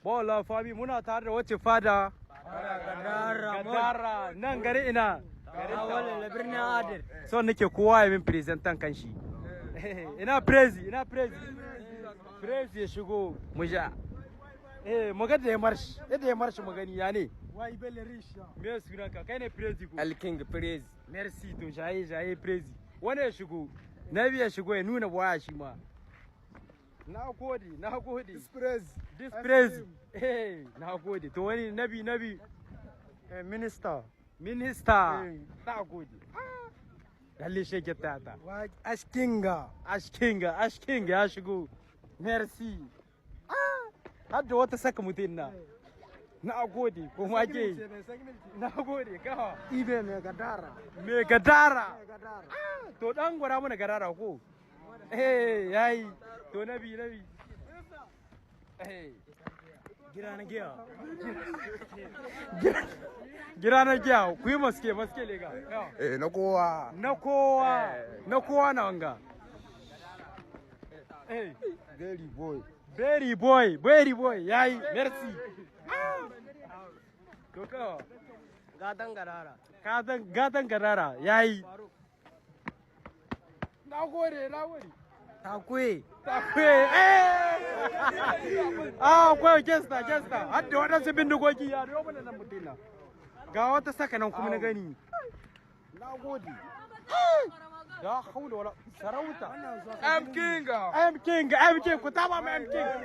Bola Fami muna tare da wacce fada? Gadara nan gari ina? Awalin birnin Adir. So nake kowa ya min presentan kan shi. Ina prezi. Prezi ya shigo mu ja. Mu ga da ya marshi. Yadda ya marshi mu gani ya ne? Wai bele risha. Me sunanka? Kai ne prezi ko? El King Prezi. Merci to jaye prezi. Wani ya shigo. Nabi ya shigo ya nuna waya shi ma. Na gode. This praise. Na gode. To wani nabi. Minister. Na gode. Lalle sheke tata. Ashkinga ya shigo. Merci. Hadda wata saka mutum na. Na gode. Ko mage. Na gode. Kawa. Ibe me gadara. To dan gwara mana gadara ko? Yayi. To nabi. Gira na giya ku yi maske lega. na kowa. Na kowa na wanga. Very boy. Yayi. Merci. To kawa. Gatan garara. Yayi. Na gode. Takwe. Akwai gesta. Hadda waɗansu bindigogi ya riyo mana nan mutum. Ga wata saka nan kuma na gani. Na gode. Ya haula wala sarauta. M King ku taba ma M King.